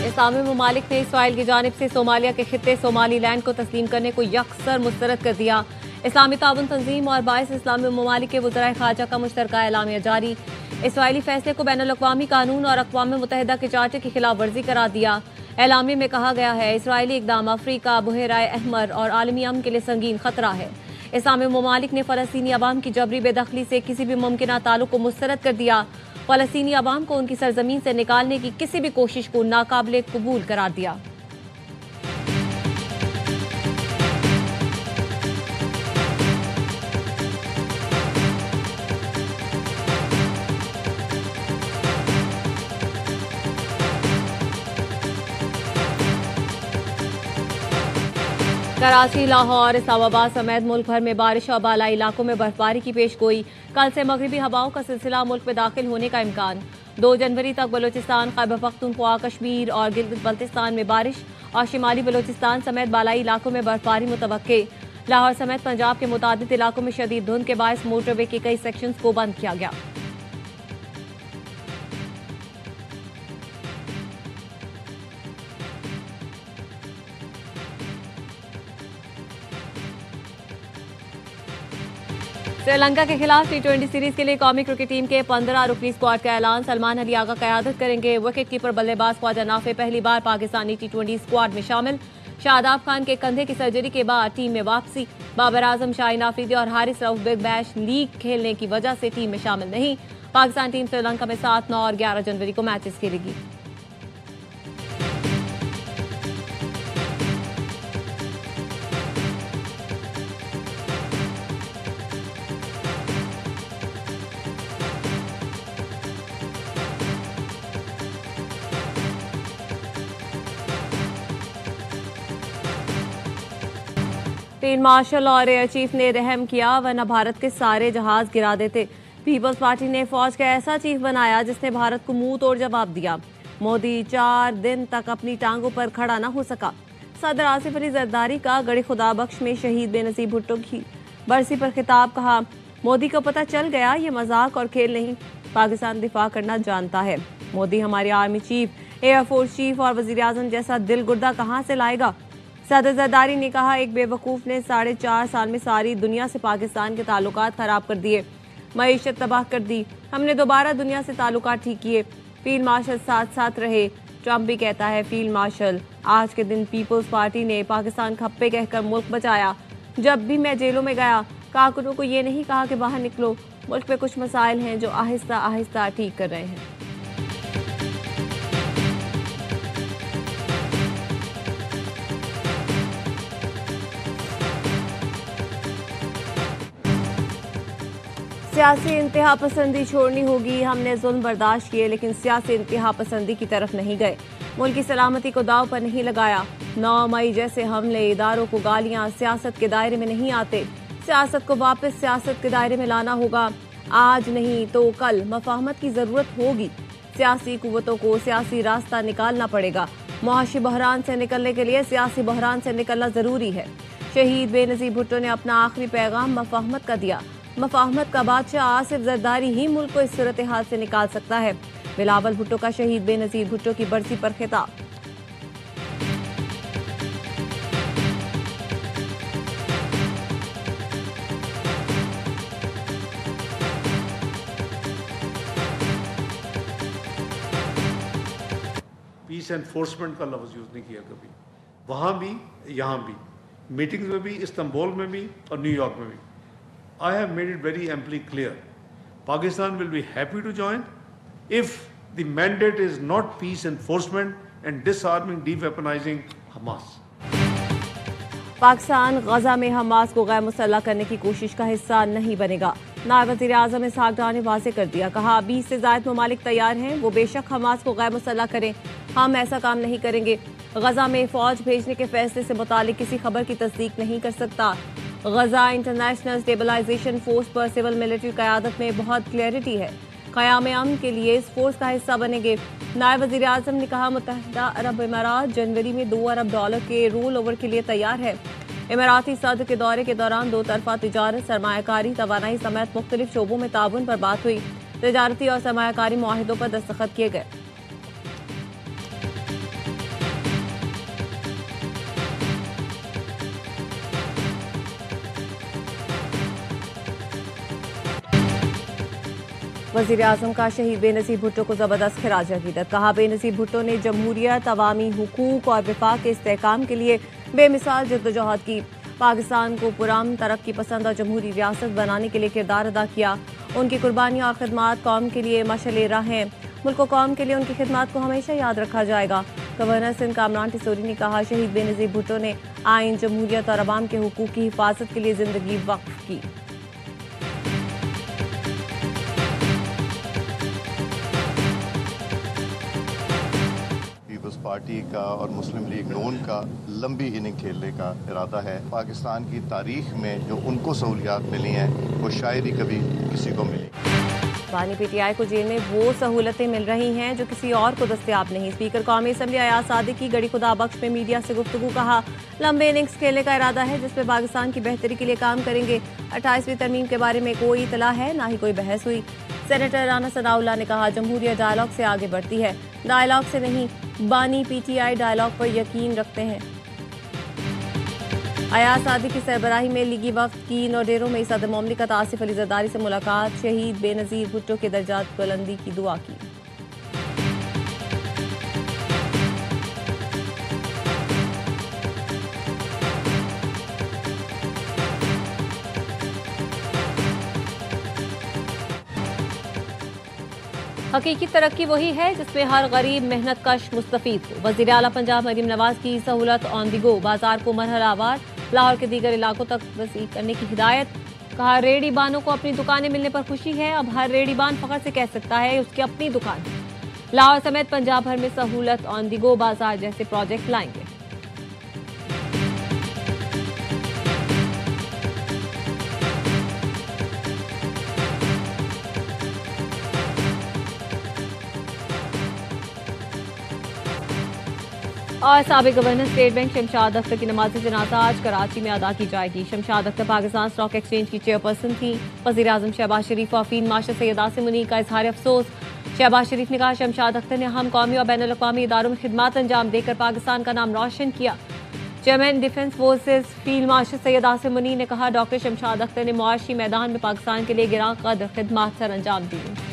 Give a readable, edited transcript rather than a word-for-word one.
इस्लामी ममालिक ने इसराइल की जानिब से सोमालिया के खित्ते सोमालीलैंड को तस्लीम करने को यकसर मुस्तरद कर दिया। इस्लामी ताउन तंजीम और 22 इस्लामी ममालिक के वज़राए ख़ारजा का मुश्तरका एलामिया जारी। इसराइली फैसले को बैनुल-अक़वामी कानून और अक़वाम मुत्तहिदा के चार्टर की खिलाफ वर्जी करार दिया। एलामिया में कहा गया है इसराइली इक़दाम अफ्रीका, बहराए अहमर और आलमी अमन के लिए संगीन खतरा है। इस्लामी ममालिक ने फ़लस्तीनी अवाम की जबरी बेदखली से किसी भी मुमकिन ताल्लुक़ को मुस्तरद कर दिया। फ़लस्तीनी अवाम को उनकी सरजमीन से निकालने की किसी भी कोशिश को नाकाबिले कबूल करार दिया। कराची, लाहौर, इस्लामाबाद समेत मुल्क भर में बारिश और बालाई इलाकों में बर्फबारी की पेशगोई। कल से मगरबी हवाओं का सिलसिला मुल्क में दाखिल होने का इम्कान। 2 जनवरी तक बलूचिस्तान, खैबर पख्तूनख्वा, कश्मीर और गिलगित बल्तिस्तान में बारिश और शिमाली बलूचिस्तान समेत बालाई इलाकों में बर्फबारी मुतवक्के। लाहौर समेत पंजाब के मुतादिद इलाकों में शदीद धुंध के बायस मोटरवे के कई सेक्शंस को बंद किया गया। श्रीलंका के खिलाफ T20 सीरीज के लिए कौमी क्रिकेट टीम के 15 रुकनी स्क्वाड का ऐलान। सलमान अली आगा क़यादत करेंगे। विकेट कीपर बल्लेबाज ख्वाजा नाफे पहली बार पाकिस्तानी T20 स्क्वाड में शामिल। शादाब खान के कंधे की सर्जरी के बाद टीम में वापसी। बाबर आजम, शाहीन आफरीदी और Haris Rauf big bash league खेलने की वजह से टीम में शामिल नहीं। पाकिस्तान टीम श्रीलंका में 7, 9 और 11 जनवरी को मैचेस खेलेगी। फील्ड मार्शल और एयर चीफ ने रहम किया, वरना भारत के सारे जहाज गिरा देते। पीपल्स पार्टी ने फौज का ऐसा चीफ बनाया जिसने भारत को मुंह तोड़ जवाब दिया। मोदी 4 दिन तक अपनी टांगों पर खड़ा न हो सका। सदर आसिफ अली जरदारी का गड़ी खुदा बख्श में शहीद बेनजीर भुट्टो की बरसी पर खिताब। कहा, मोदी को पता चल गया ये मजाक और खेल नहीं, पाकिस्तान दिफा करना जानता है। मोदी हमारे आर्मी चीफ, एयरफोर्स चीफ और वजीर आजम जैसा दिल गुर्दा कहाँ से लाएगा। सदर जरदारी ने कहा, एक बेवकूफ़ ने 4.5 साल में सारी दुनिया से पाकिस्तान के ताल्लुकात खराब कर दिए, मईशत तबाह कर दी। हमने दोबारा दुनिया से ताल्लुकात ठीक किए। फील्ड मार्शल साथ साथ रहे। ट्रंप भी कहता है फील्ड मार्शल। आज के दिन पीपल्स पार्टी ने पाकिस्तान खप्पे कहकर मुल्क बचाया। जब भी मैं जेलों में गया, कारकुनों को ये नहीं कहा कि बाहर निकलो, मुल्क में कुछ मसाइल हैं जो आहिस्ता आहिस्ता ठीक कर रहे हैं। सियासी इंतहा पसंदी छोड़नी होगी। हमने जुल्म बर्दाश्त किए लेकिन सियासी इंतहा पसंदी की तरफ नहीं गए। मुल्क की सलामती को दाव पर नहीं लगाया। 9 मई जैसे हमले, इदारों को गालियां सियासत के दायरे में नहीं आते। सियासत को वापस सियासत के दायरे में लाना होगा। आज नहीं तो कल मफाहमत की जरूरत होगी। सियासी कुव्वतों को सियासी रास्ता निकालना पड़ेगा। मुआशी बहरान से निकलने के लिए सियासी बहरान से निकलना जरूरी है। शहीद बेनजीर भुट्टो ने अपना आखिरी पैगाम मफाहमत का दिया। मफाहमत का बादशाह आसिफ जरदारी ही मुल्क को इस सूरत हाल से निकाल सकता है। बिलावल भुट्टो का शहीद बेनजीर भुट्टो की बरसी पर खिताब। पीस एनफोर्समेंट का लफ्ज़ यूज़ नहीं किया कभी, वहाँ भी यहाँ भी, मीटिंग्स में भी, इस्तांबुल में भी और न्यूयॉर्क में भी। I have made it very amply clear. Pakistan will be happy to join if the mandate is not peace enforcement and disarming, de-weaponizing Hamas. Pakistan गजा में हमास को गैर मुसल्लह करने की कोशिश का हिस्सा नहीं बनेगा। नायब वज़ीर आज़म इसहाक डार ने वाज़ेह कर दिया। कहा, 20 से ज़ायद ममालिक तैयार हैं, वो बेशक हमास को गैर मुसल्लह करें, हम ऐसा काम नहीं करेंगे। गजा में फौज भेजने के फैसले से मुतालिक किसी खबर की तस्दीक नहीं कर सकता। गजा इंटरनेशनल स्टेबलाइजेशन फोर्स पर सिविल मिलिट्री क़यादत में बहुत क्लैरिटी है। क़याम अमन के लिए इस फोर्स का हिस्सा बनेंगे। नायब वज़ीर आज़म ने कहा, मुत्तहिदा अरब इमारात जनवरी में $2 अरब के रोल ओवर के लिए तैयार है। इमाराती सदर के दौरे के दौरान 2 तरफा तिजारत, सरमायाकारी, तवानाई समेत मुख्तलिफ शोबों में ताउन पर बात हुई। तजारती और सरमायाकारी मुआहिदों पर दस्तखत किए गए। वज़ीर आज़म का शहीद बेनज़ीर भुट्टो को ज़बरदस्त खिराज अक़ीदत। कहा, बेनज़ीर भुट्टो ने जमहूरियत, अवामी हुकूक और विफाक के इस्तेहकाम के लिए बेमिसाल जद्दोजहद की। पाकिस्तान को पुरअमन, तरक्की पसंद और जमहूरी रियासत बनाने के लिए किरदार अदा किया। उनकी कुर्बानियाँ और खिदमात कौम के लिए मशअल राह हैं। मुल्क व कौम के लिए उनकी खिदमात को हमेशा याद रखा जाएगा। गवर्नर सिंध कामरान टिसोरी ने कहा, शहीद बेनज़ीर भुट्टो ने आइन, जमहूरियत और अवाम के हुकूक की हिफाजत के लिए ज़िंदगी वक्फ की। पीपल्स पार्टी का और मुस्लिम लीग नून का लंबी इनिंग खेलने का इरादा है। पाकिस्तान की तारीख में जो उनको सहूलियात मिली हैं वो शायद ही कभी किसी को मिली। बानी पीटीआई को जेल में वो सहूलतें मिल रही हैं जो किसी और को दस्तयाब नहीं। स्पीकर कौमी असम्बली अयाज सादिक की गड़ी खुदा बख्श में मीडिया से गुफ्तगू। कहा, लंबे इनिंग्स खेलने का इरादा है जिसमें पाकिस्तान की बेहतरी के लिए काम करेंगे। 28वीं तरमीम के बारे में कोई इतला है, ना ही कोई बहस हुई। सेनेटर राना सनाउल्लाह ने कहा, जमहूरियत डायलॉग से आगे बढ़ती है, डायलॉग से नहीं। बानी पीटीआई डायलॉग पर यकीन रखते हैं। अयाज सादिक की सरबराही में लीगी वफ्द की नौडेरों में सदर मुमलिकत आसिफ अली जरदारी से मुलाकात। शहीद बेनज़ीर भुट्टो के दर्जात बुलंदी की दुआ की। हकीकी तरक्की वही है जिसमें हर गरीब मेहनत कश मुस्तफीद हो। वज़ीर आला पंजाब मरीम नवाज की सहूलत ऑन दी गो। बाजार को मरहलावार लाहौर के दीगर इलाकों तक वसी करने की हिदायत। कहा, रेडी बानों को अपनी दुकानें मिलने पर खुशी है। अब हर रेडी बान फखर से कह सकता है उसकी अपनी दुकान है। लाहौर समेत पंजाब भर में सहूलत ऑन दी गो बाजार जैसे प्रोजेक्ट लाएंगे। और साबिक governor state bank Shamshad Akhtar की नमाज जनाजा आज कराची में अदा की जाएगी। शमशाद अख्तर पाकिस्तान स्टॉक एक्सचेंज की चेयरपर्सन थी। वज़ीर आज़म शहबाज शरीफ और फील्ड मार्शल सैयद आसिम मुनीर का इजहार अफसोस। शहबाज शरीफ ने कहा, शमशाद अख्तर ने अहम कौमी और बैनुल अक़वामी इदारों में खिदमात अंजाम देकर पाकिस्तान का नाम रोशन किया। Chairman defence forces field marshal Syed Asim Munir ने कहा, डॉक्टर शमशाद अख्तर ने मुआशी मैदान में पाकिस्तान के लिए गिरां कदर खिदमात सर अंजाम दी।